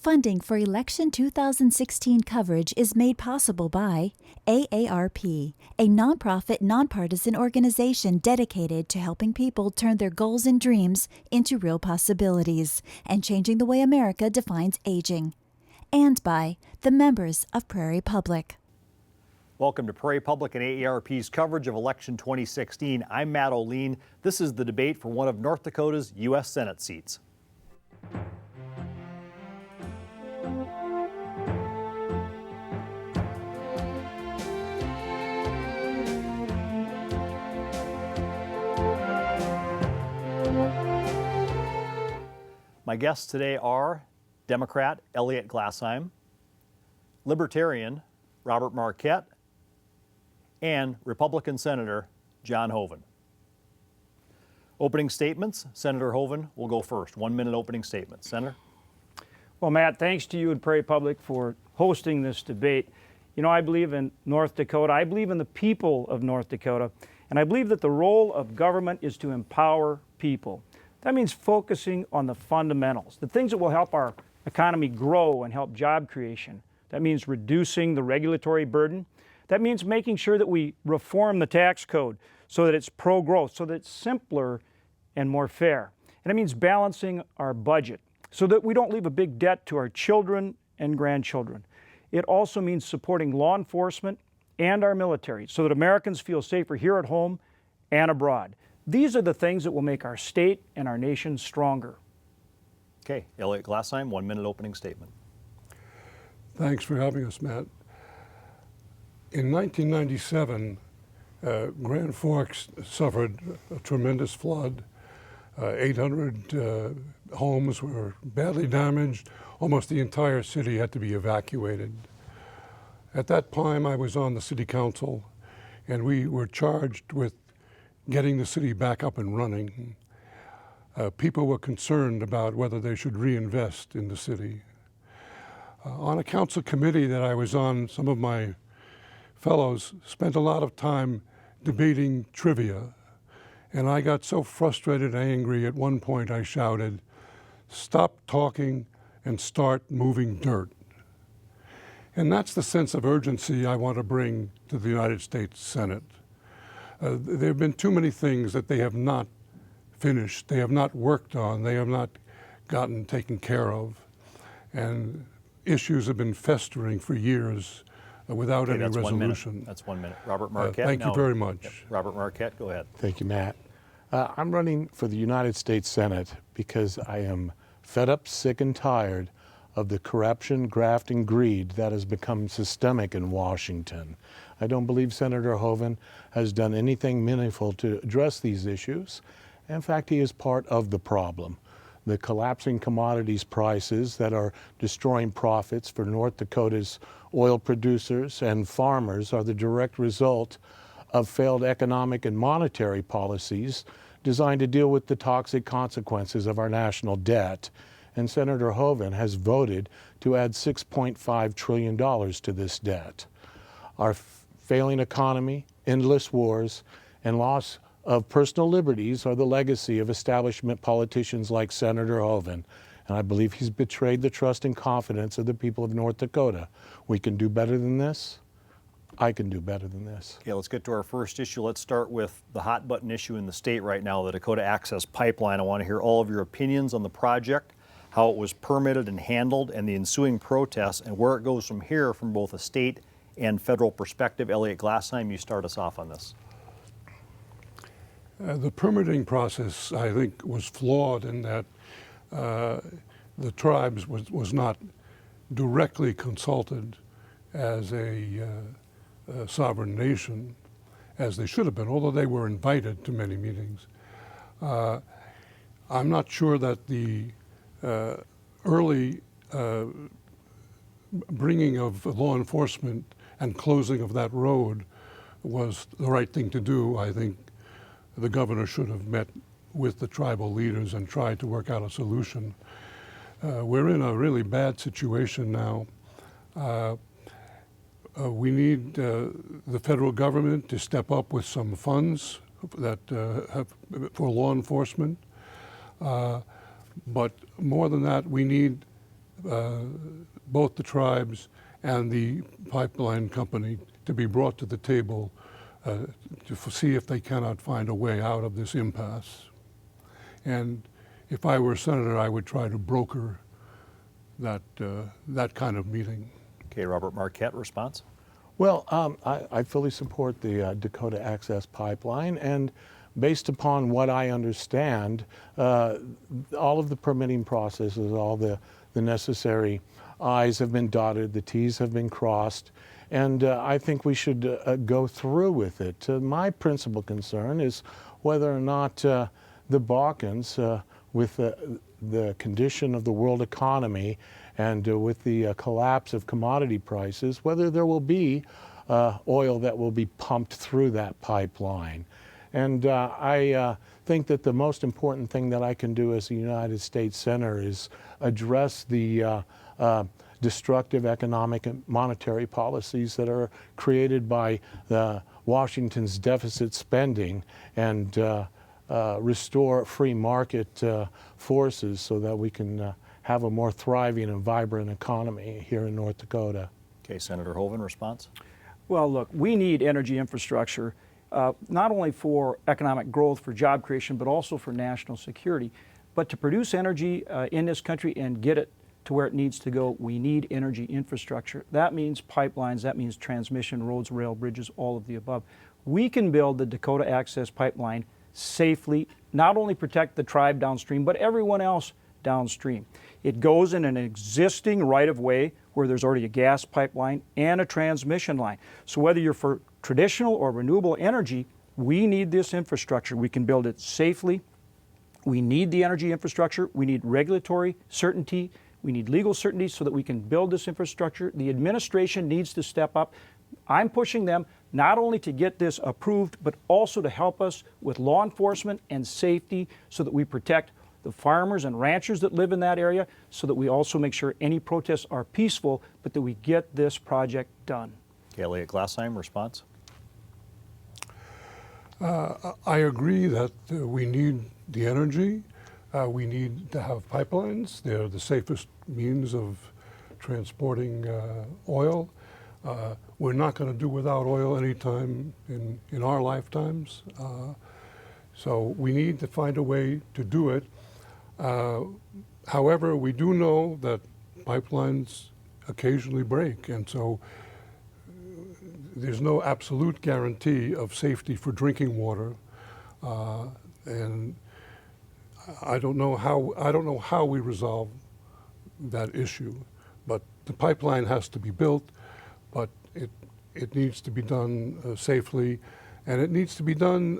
Funding for Election 2016 coverage is made possible by AARP, a nonprofit, nonpartisan organization dedicated to helping people turn their goals and dreams into real possibilities and changing the way America defines aging. And by the members of Prairie Public. Welcome to Prairie Public and AARP's coverage of Election 2016. I'm Matt O'Lean. This is the debate for one of North Dakota's U.S. Senate seats. My guests today are Democrat Elliott Glasheim, Libertarian Robert Marquette, and Republican Senator John Hoeven. Opening statements, Senator Hoeven will go first. 1 minute opening statement. Senator? Well, Matt, thanks to you and Prairie Public for hosting this debate. You know, I believe in North Dakota. I believe in the people of North Dakota. And I believe that the role of government is to empower people. That means focusing on the fundamentals, the things that will help our economy grow and help job creation. That means reducing the regulatory burden. That means making sure that we reform the tax code so that it's pro-growth, so that it's simpler and more fair. And it means balancing our budget so that we don't leave a big debt to our children and grandchildren. It also means supporting law enforcement and our military so that Americans feel safer here at home and abroad. These are the things that will make our state and our nation stronger. Okay, Elliott Glasheim, 1 minute opening statement. Thanks for having us, Matt. In 1997, Grand Forks suffered a tremendous flood. 800 homes were badly damaged. Almost the entire city had to be evacuated. At that time, I was on the city council, and we were charged with getting the city back up and running. People were concerned about whether they should reinvest in the city. On a council committee that I was on, some of my fellows spent a lot of time debating trivia. And I got so frustrated and angry at one point I shouted, "Stop talking and start moving dirt." And that's the sense of urgency I want to bring to the United States Senate. There have been too many things that they have not finished, they have not worked on, they have not gotten taken care of. And issues have been festering for years without any resolution. That's 1 minute. Robert Marquette. Thank you very much. Yep. Robert Marquette, go ahead. Thank you, Matt. I'm running for the United States Senate because I am fed up, sick, and tired of the corruption, graft, and greed that has become systemic in Washington. I don't believe Senator Hoeven has done anything meaningful to address these issues. In fact, he is part of the problem. The collapsing commodities prices that are destroying profits for North Dakota's oil producers and farmers are the direct result of failed economic and monetary policies designed to deal with the toxic consequences of our national debt. And Senator Hoeven has voted to add $6.5 trillion to this debt. Our failing economy, endless wars, and loss of personal liberties are the legacy of establishment politicians like Senator Hoeven. And I believe he's betrayed the trust and confidence of the people of North Dakota. We can do better than this. I can do better than this. Okay, let's get to our first issue. Let's start with the hot button issue in the state right now, the Dakota Access Pipeline. I want to hear all of your opinions on the project, how it was permitted and handled, and the ensuing protests, and where it goes from here from both a state and federal perspective. Elliott Glasheim, you start us off on this. The permitting process, I think, was flawed in that the tribes was not directly consulted as a sovereign nation, as they should have been, although they were invited to many meetings. I'm not sure that the early bringing of law enforcement and closing of that road was the right thing to do. I think the governor should have met with the tribal leaders and tried to work out a solution. We're in a really bad situation now. We need the federal government to step up with some funds that for law enforcement. But more than that, we need both the tribes and the pipeline company to be brought to the table to see if they cannot find a way out of this impasse. And if I were senator, I would try to broker that kind of meeting. Okay, Robert Marquette, response? Well, I fully support the Dakota Access Pipeline, and based upon what I understand, all of the permitting processes, all the necessary I's have been dotted, the T's have been crossed, and I think we should go through with it. My principal concern is whether or not the Balkans, with the condition of the world economy and with the collapse of commodity prices, whether there will be oil that will be pumped through that pipeline. And I think that the most important thing that I can do as a United States Senator is address the destructive economic and monetary policies that are created by Washington's deficit spending and restore free market forces so that we can have a more thriving and vibrant economy here in North Dakota. Okay, Senator Hoeven, response? Well, look, we need energy infrastructure, not only for economic growth, for job creation, but also for national security. But to produce energy in this country and get it to where it needs to go, we need energy infrastructure. That means pipelines, that means transmission, roads, rail, bridges, all of the above. We can build the Dakota Access Pipeline safely, not only protect the tribe downstream, but everyone else downstream. It goes in an existing right-of-way where there's already a gas pipeline and a transmission line. So whether you're for traditional or renewable energy, we need this infrastructure. We can build it safely. We need the energy infrastructure. We need regulatory certainty. We need legal certainty so that we can build this infrastructure. The administration needs to step up. I'm pushing them not only to get this approved, but also to help us with law enforcement and safety so that we protect the farmers and ranchers that live in that area, so that we also make sure any protests are peaceful, but that we get this project done. Okay, Elliott Glassheim, response? I agree that we need the energy. We need to have pipelines. They're the safest means of transporting oil. We're not going to do without oil anytime in our lifetimes. So we need to find a way to do it. However, we do know that pipelines occasionally break, and so there's no absolute guarantee of safety for drinking water. And I don't know how we resolve that issue, but the pipeline has to be built, but it needs to be done safely, and it needs to be done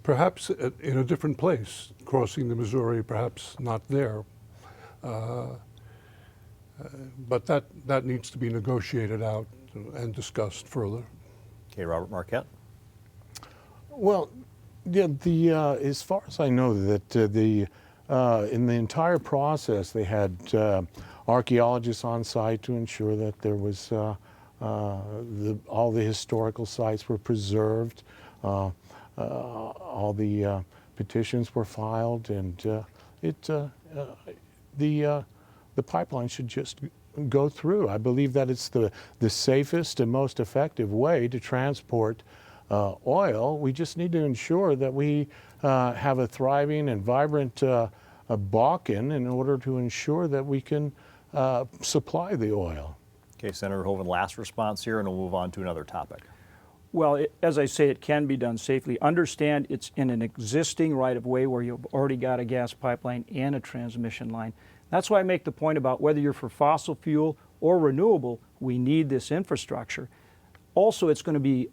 perhaps in a different place, crossing the Missouri, perhaps not there. But that needs to be negotiated out and discussed further. Okay, Robert Marquette? Well, yeah, as far as I know, that in the entire process, they had archaeologists on site to ensure that there was all the historical sites were preserved. All the petitions were filed, and the pipeline should just go through. I believe that it's the safest and most effective way to transport oil. We just need to ensure that we have a thriving and vibrant Bakken in order to ensure that we can supply the oil. Okay, Senator Hoeven, last response here, and we'll move on to another topic. Well, as I say, it can be done safely. Understand it's in an existing right-of-way where you've already got a gas pipeline and a transmission line. That's why I make the point about whether you're for fossil fuel or renewable, we need this infrastructure. Also, it's going to be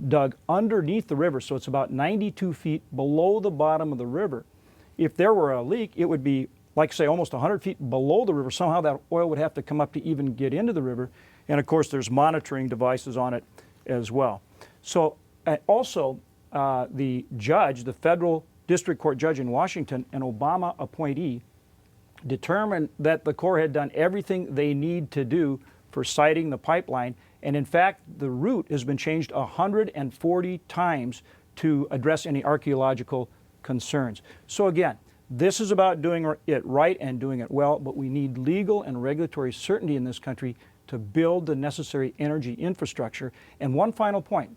dug underneath the river, so it's about 92 feet below the bottom of the river. If there were a leak, it would be, like say, almost 100 feet below the river. Somehow that oil would have to come up to even get into the river. And of course, there's monitoring devices on it as well. So also, the judge, the federal district court judge in Washington, an Obama appointee, determined that the Corps had done everything they need to do for siting the pipeline. And in fact, the route has been changed 140 times to address any archaeological concerns. So again, This is about doing it right and doing it well, but we need legal and regulatory certainty in this country to build the necessary energy infrastructure. And one final point.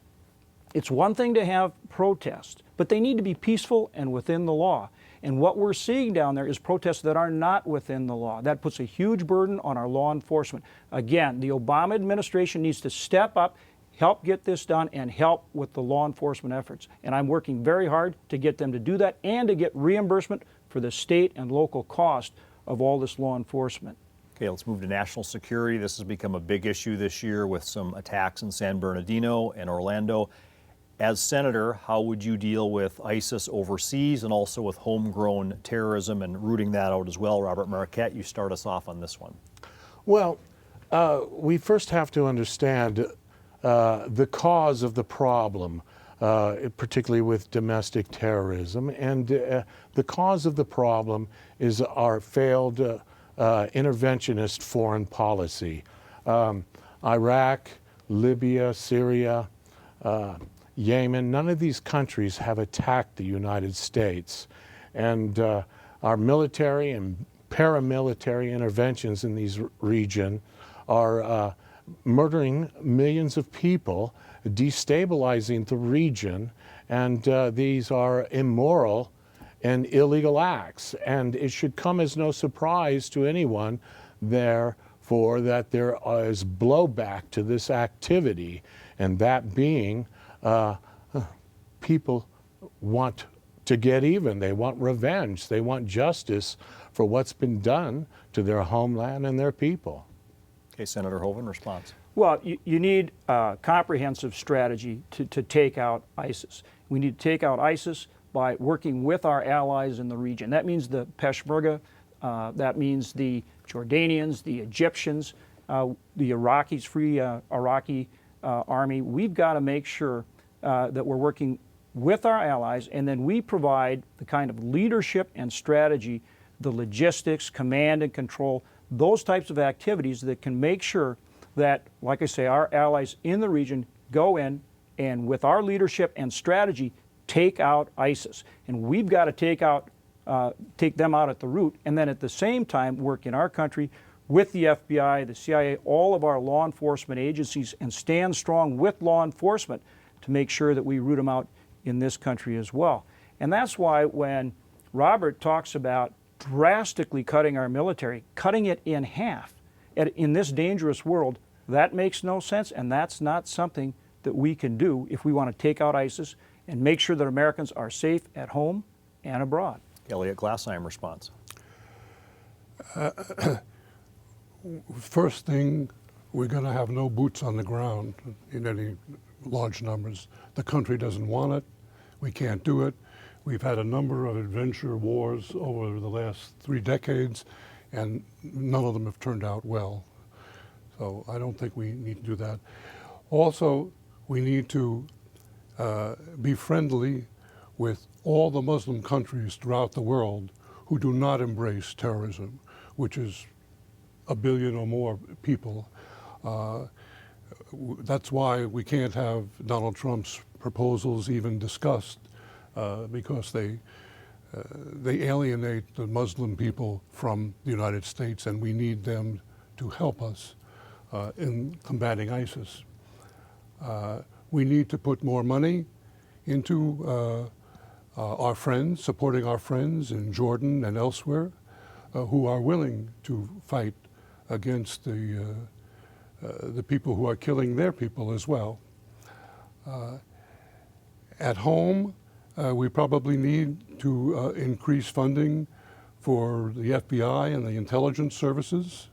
It's one thing to have protests, but they need to be peaceful and within the law. And what we're seeing down there is protests that are not within the law. That puts a huge burden on our law enforcement. Again, the Obama administration needs to step up, help get this done, and help with the law enforcement efforts. And I'm working very hard to get them to do that and to get reimbursement for the state and local cost of all this law enforcement. Okay, let's move to national security. This has become a big issue this year with some attacks in San Bernardino and Orlando. As senator, how would you deal with ISIS overseas and also with homegrown terrorism and rooting that out as well? Robert Marquette, you start us off on this one. Well, we first have to understand the cause of the problem, particularly with domestic terrorism. And the cause of the problem is our failed interventionist foreign policy. Iraq, Libya, Syria, Yemen, none of these countries have attacked the United States. And our military and paramilitary interventions in these regions are murdering millions of people, destabilizing the region, and these are immoral and illegal acts. And it should come as no surprise to anyone, therefore, that there is blowback to this activity, and that being people want to get even. They want revenge. They want justice for what's been done to their homeland and their people. Okay, Senator Hoeven, response. Well, you need a comprehensive strategy to take out ISIS. We need to take out ISIS by working with our allies in the region. That means the Peshmerga, that means the Jordanians, the Egyptians, the Iraqis, Free Iraqi Army. We've got to make sure that we're working with our allies, and then we provide the kind of leadership and strategy, the logistics, command and control, those types of activities that can make sure that, like I say, our allies in the region go in and with our leadership and strategy take out ISIS. And we've got to take them out at the root, and then at the same time work in our country with the FBI, the CIA, all of our law enforcement agencies, and stand strong with law enforcement to make sure that we root them out in this country as well. And that's why when Robert talks about drastically cutting our military, cutting it in half in this dangerous world, that makes no sense, and that's not something that we can do if we want to take out ISIS and make sure that Americans are safe at home and abroad. Elliot Glassheim, response. First thing, we're going to have no boots on the ground in any large numbers. The country doesn't want it. We can't do it. We've had a number of adventure wars over the last 3 decades, and none of them have turned out well. So I don't think we need to do that. Also, we need to be friendly with all the Muslim countries throughout the world who do not embrace terrorism, which is 1 billion or more people. That's why we can't have Donald Trump's proposals even discussed, because they alienate the Muslim people from the United States, and we need them to help us in combating ISIS. We need to put more money into our friends, supporting our friends in Jordan and elsewhere who are willing to fight against the people who are killing their people as well. At home, we probably need to increase funding for the FBI and the intelligence services.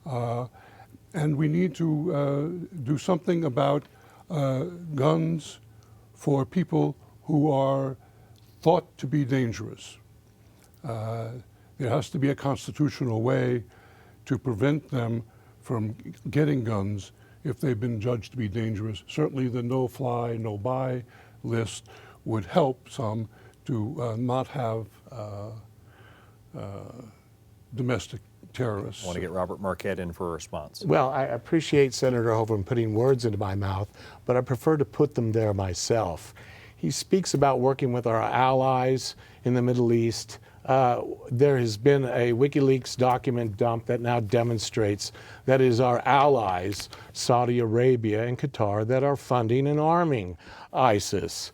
And we need to do something about guns for people who are thought to be dangerous. There has to be a constitutional way to prevent them from getting guns if they've been judged to be dangerous. Certainly the no-fly, no-buy list would help some to not have domestic terrorists. I want to get Robert Marquette in for a response. Well, I appreciate Senator Hoeven putting words into my mouth, but I prefer to put them there myself. He speaks about working with our allies in the Middle East, there has been a WikiLeaks document dump that now demonstrates that it is our allies, Saudi Arabia and Qatar, that are funding and arming ISIS.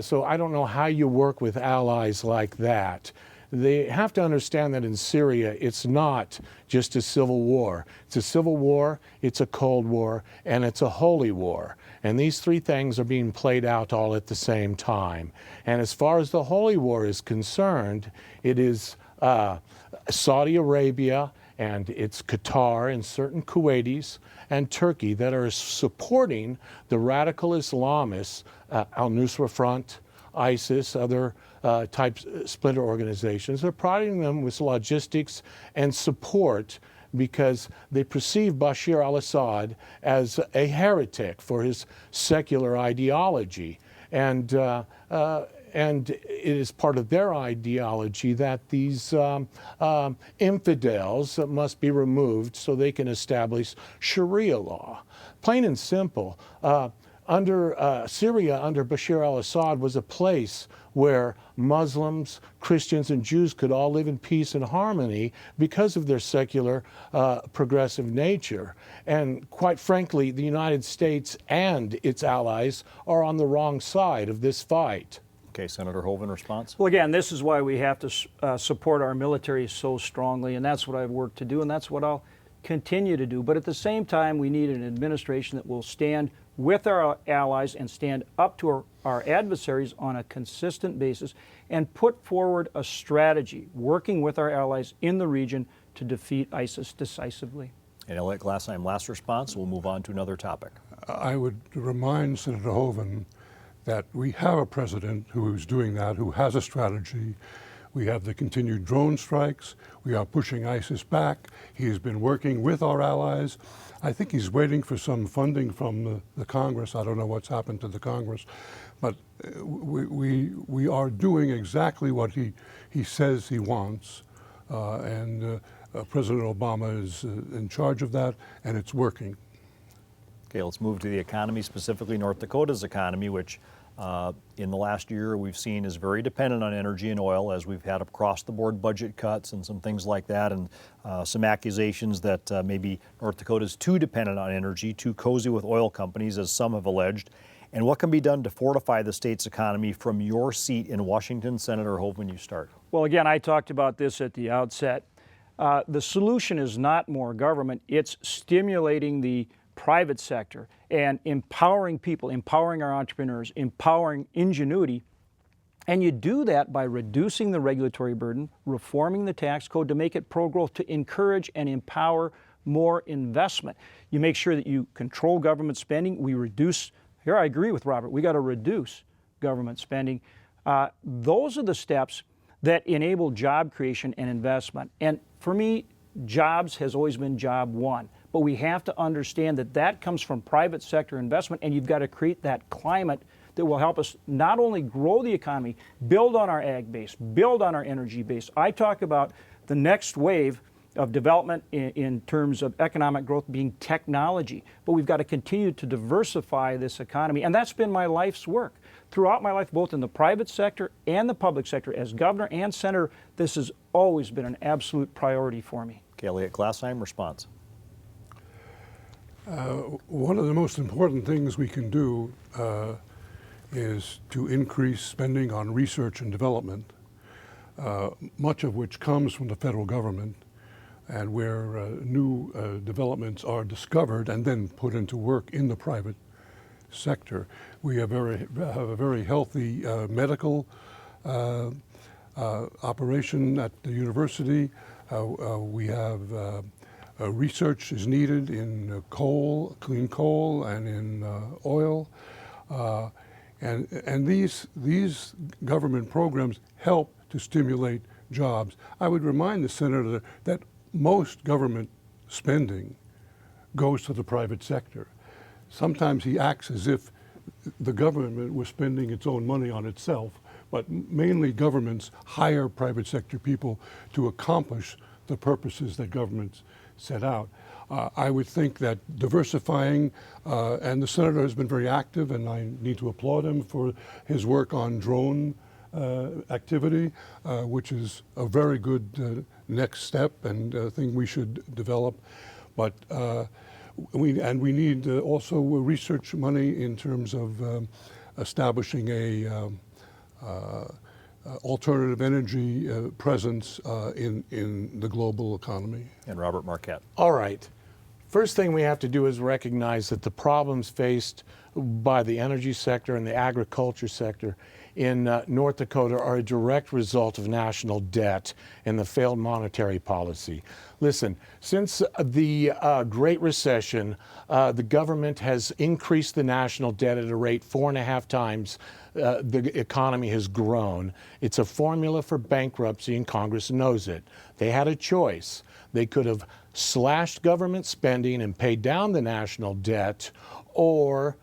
So I don't know how you work with allies like that. They have to understand that in Syria, it's not just a civil war. It's a civil war, it's a Cold War, and it's a holy war. And these three things are being played out all at the same time. And as far as the holy war is concerned, it is Saudi Arabia and it's Qatar and certain Kuwaitis and Turkey that are supporting the radical Islamists, Al-Nusra Front, ISIS, other types, splinter organizations. They're providing them with logistics and support because they perceive Bashar al-Assad as a heretic for his secular ideology. And it is part of their ideology that these infidels must be removed so they can establish Sharia law. Plain and simple. Syria under Bashar al-Assad was a place where Muslims, Christians, and Jews could all live in peace and harmony because of their secular, progressive nature. And quite frankly, the United States and its allies are on the wrong side of this fight. Okay, Senator Hoeven, response? Well, again, this is why we have to support our military so strongly, and that's what I've worked to do, and that's what I'll continue to do. But at the same time, we need an administration that will stand with our allies and stand up to our adversaries on a consistent basis and put forward a strategy, working with our allies in the region to defeat ISIS decisively. And Elliot Glassheim, last response. We'll move on to another topic. I would remind Senator Hoeven that we have a president who is doing that, who has a strategy. We have the continued drone strikes. We are pushing ISIS back. He has been working with our allies. I think he's waiting for some funding from the Congress. I don't know what's happened to the Congress, but we are doing exactly what he says he wants, and President Obama is in charge of that, and it's working. Okay, let's move to the economy, specifically North Dakota's economy, which in the last year we've seen is very dependent on energy and oil, as we've had across-the-board budget cuts and some things like that, and some accusations that maybe North Dakota is too dependent on energy, too cozy with oil companies, as some have alleged. And what can be done to fortify the state's economy from your seat in Washington? Senator Hoeven, you start. Well, again, I talked about this at the outset. The solution is not more government. It's stimulating the private sector and empowering people, empowering our entrepreneurs, empowering ingenuity. And you do that by reducing the regulatory burden, reforming the tax code to make it pro-growth, to encourage and empower more investment. You make sure that you control government spending. We reduce, here I agree with Robert, we got to reduce government spending. Those are the steps that enable job creation and investment. And for me, jobs has always been job one. But we have to understand that that comes from private sector investment, and you've got to create that climate that will help us not only grow the economy, build on our ag base, build on our energy base. I talk about the next wave of development in terms of economic growth being technology, but we've got to continue to diversify this economy, and that's been my life's work. Throughout my life, both in the private sector and the public sector, as governor and senator, this has always been an absolute priority for me. Okay, Elliot Glassheim, response. One of the most important things we can do is to increase spending on research and development, much of which comes from the federal government, and where new developments are discovered and then put into work in the private sector. We have a very healthy medical operation at the university. We have research is needed in coal, clean coal, and in oil, and these government programs help to stimulate jobs. I would remind the senator that most government spending goes to the private sector. Sometimes he acts as if the government was spending its own money on itself, but mainly governments hire private sector people to accomplish the purposes that governments set out. I would think that diversifying, and the senator has been very active, and I need to applaud him for his work on drone activity, which is a very good next step and thing we should develop. But we need also research money in terms of establishing a alternative energy presence in the global economy. And Robert Marquette. All right. First thing we have to do is recognize that the problems faced by the energy sector and the agriculture sector in North Dakota are a direct result of national debt and the failed monetary policy. Listen, since the Great Recession, the government has increased the national debt at a rate 4.5 times the economy has grown. It's a formula for bankruptcy, and Congress knows it. They had a choice. They could have slashed government spending and paid down the national debt, or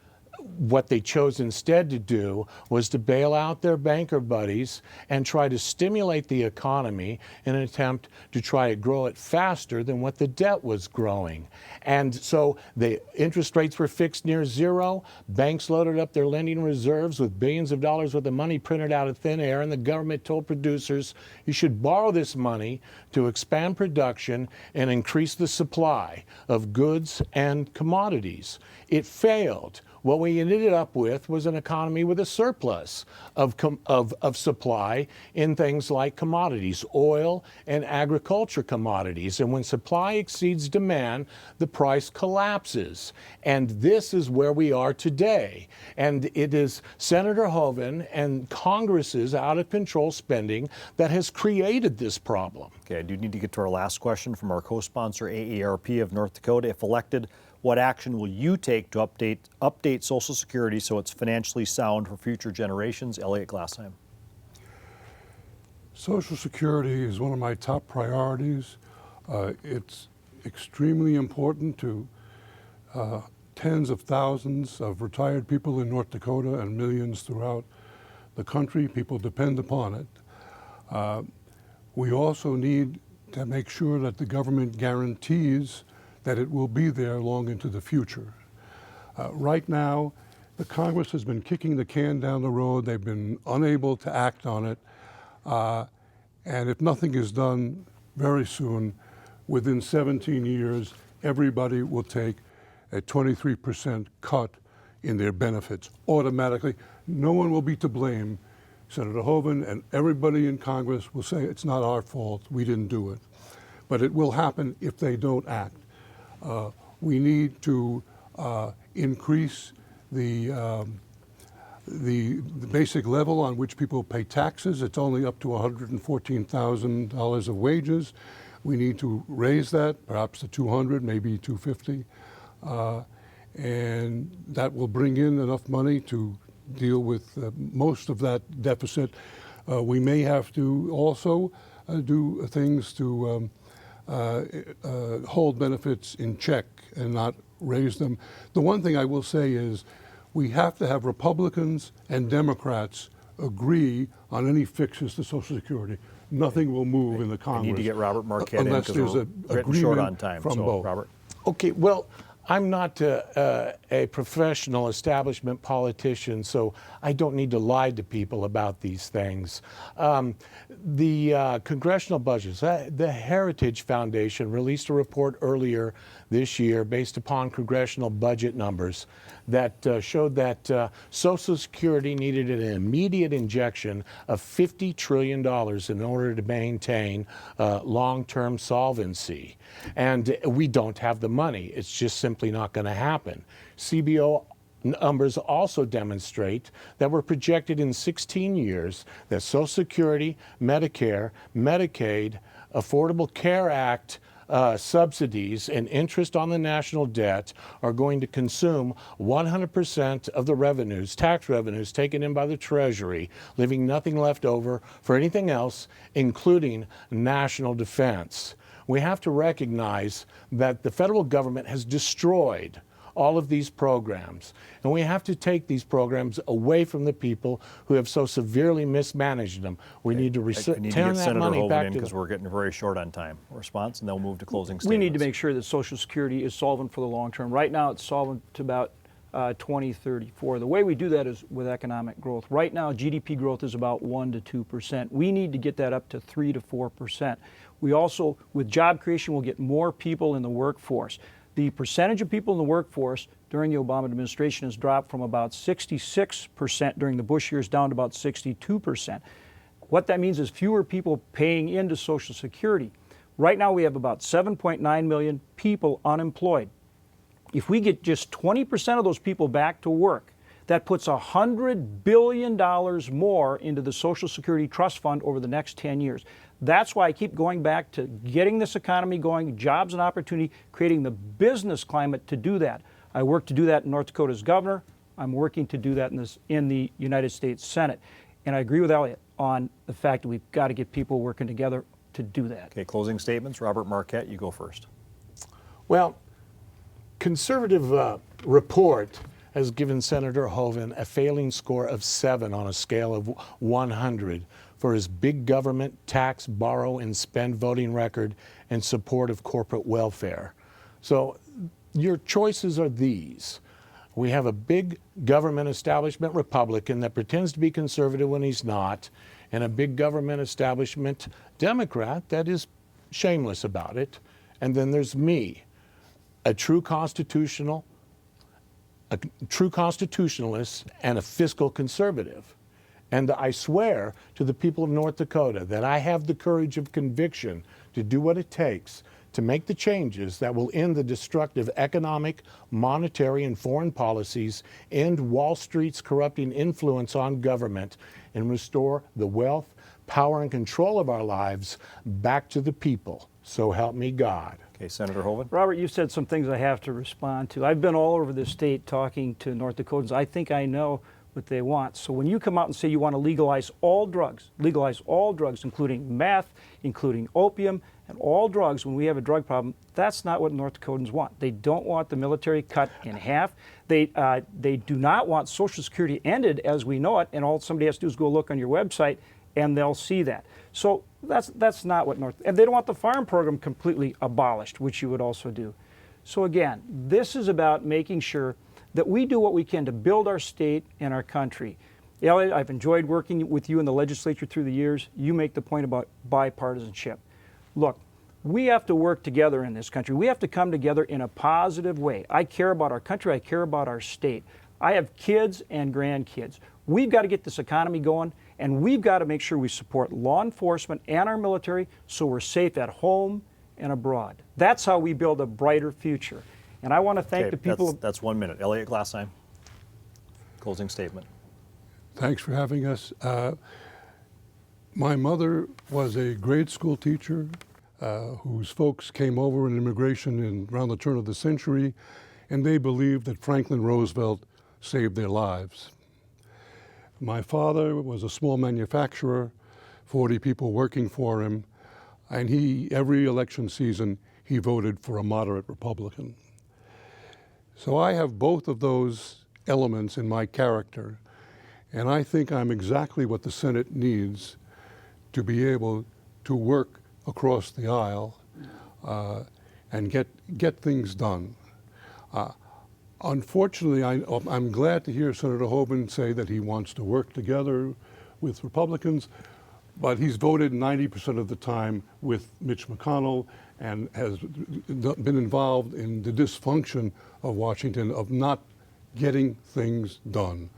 what they chose instead to do was to bail out their banker buddies and try to stimulate the economy in an attempt to try to grow it faster than what the debt was growing. And so the interest rates were fixed near zero. Banks loaded up their lending reserves with billions of dollars worth of money printed out of thin air, and the government told producers, you should borrow this money to expand production and increase the supply of goods and commodities. It failed. What we ended up with was an economy with a surplus of supply in things like commodities, oil and agriculture commodities. And when supply exceeds demand, the price collapses. And this is where we are today. And it is Senator Hoeven and Congress's out-of-control spending that has created this problem. Okay, I do need to get to our last question from our co-sponsor, AARP of North Dakota. If elected, what action will you take to update Social Security so it's financially sound for future generations? Elliot Glassheim. Social Security is one of my top priorities. It's extremely important to tens of thousands of retired people in North Dakota and millions throughout the country. People depend upon it. We also need to make sure that the government guarantees that it will be there long into the future. Right now, the Congress has been kicking the can down the road. They've been unable to act on it. And if nothing is done very soon, within 17 years, everybody will take a 23% cut in their benefits automatically. No one will be to blame. Senator Hoeven and everybody in Congress will say it's not our fault, we didn't do it. But it will happen if they don't act. We need to increase the basic level on which people pay taxes. It's only up to $114,000 of wages. We need to raise that, perhaps to $200,000, maybe $250,000, and that will bring in enough money to deal with most of that deficit. We may have to also do things to hold benefits in check and not raise them. The one thing I will say is we have to have Republicans and Democrats agree on any fixes to Social Security. Nothing will move in the Congress. I need to get Robert Marquette unless in there's because we're getting short on agreement time. from So, both. Robert. Okay, well, I'm not a professional establishment politician, so I don't need to lie to people about these things. The congressional budgets, the Heritage Foundation released a report earlier this year based upon congressional budget numbers that showed that Social Security needed an immediate injection of $50 trillion in order to maintain long-term solvency. And we don't have the money. It's just simply not going to happen. CBO numbers also demonstrate that we're projected in 16 years that Social Security, Medicare, Medicaid, Affordable Care Act subsidies and interest on the national debt are going to consume 100% of the revenues, tax revenues taken in by the Treasury, leaving nothing left over for anything else, including national defense. We have to recognize that the federal government has destroyed all of these programs. And we have to take these programs away from the people who have so severely mismanaged them. We need to I need to turn get that Senator money Hoeven back in to because them. we're getting very short on time. Response, and then we'll move to closing statements. We need to make sure that Social Security is solvent for the long term. Right now, it's solvent to about 2034. The way we do that is with economic growth. Right now, GDP growth is about 1 to 2%. We need to get that up to 3 to 4%. We also, with job creation, will get more people in the workforce. The percentage of people in the workforce during the Obama administration has dropped from about 66% during the Bush years down to about 62%. What that means is fewer people paying into Social Security. Right now we have about 7.9 million people unemployed. If we get just 20% of those people back to work, that puts $100 billion more into the Social Security Trust Fund over the next 10 years. That's why I keep going back to getting this economy going, jobs and opportunity, creating the business climate to do that. I work to do that in North Dakota as governor. I'm working to do that in the United States Senate. And I agree with Elliott on the fact that we've got to get people working together to do that. Okay, closing statements. Robert Marquette, you go first. Well, conservative report has given Senator Hoeven a failing score of 7 on a scale of 100 for his big government, tax, borrow, and spend voting record and support of corporate welfare. So your choices are these. We have a big government establishment Republican that pretends to be conservative when he's not, and a big government establishment Democrat that is shameless about it. And then there's me, a true constitutionalist and a fiscal conservative. And I swear to the people of North Dakota that I have the courage of conviction to do what it takes to make the changes that will end the destructive economic, monetary, and foreign policies, end Wall Street's corrupting influence on government, and restore the wealth, power, and control of our lives back to the people. So help me God. Okay, Senator Hoeven. Robert, you said some things I have to respond to. I've been all over the state talking to North Dakotans. I think I know what they want. So when you come out and say you want to legalize all drugs, including meth, including opium, and all drugs, when we have a drug problem, that's not what North Dakotans want. They don't want the military cut in half. They do not want Social Security ended as we know it, and all somebody has to do is go look on your website and they'll see that. So that's not what and they don't want the farm program completely abolished, which you would also do. So again, this is about making sure that we do what we can to build our state and our country. Elliott, I've enjoyed working with you in the legislature through the years. You make the point about bipartisanship. Look, we have to work together in this country. We have to come together in a positive way. I care about our country. I care about our state. I have kids and grandkids. We've got to get this economy going, and we've got to make sure we support law enforcement and our military so we're safe at home and abroad. That's how we build a brighter future. And I want to thank the people. That's 1 minute. Elliott Glassheim, closing statement. Thanks for having us. My mother was a grade school teacher whose folks came over in immigration around the turn of the century, and they believed that Franklin Roosevelt saved their lives. My father was a small manufacturer, 40 people working for him, and every election season, he voted for a moderate Republican. So I have both of those elements in my character, and I think I'm exactly what the Senate needs to be able to work across the aisle and get things done. Unfortunately, I'm glad to hear Senator Hoeven say that he wants to work together with Republicans, but he's voted 90% of the time with Mitch McConnell and has been involved in the dysfunction of Washington of not getting things done.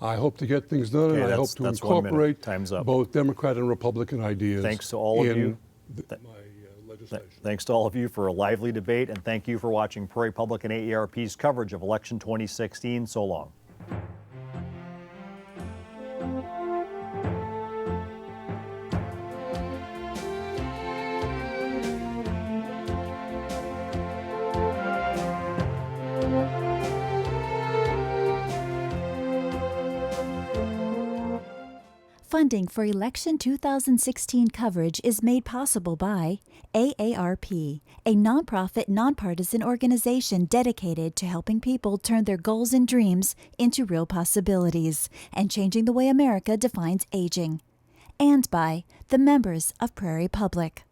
I hope to get things done, and I hope to incorporate both Democrat and Republican ideas. Thanks to all of you. Thanks to all of you for a lively debate, and thank you for watching Prairie Public and AARP's coverage of Election 2016. So long. Funding for Election 2016 coverage is made possible by AARP, a nonprofit, nonpartisan organization dedicated to helping people turn their goals and dreams into real possibilities and changing the way America defines aging. And by the members of Prairie Public.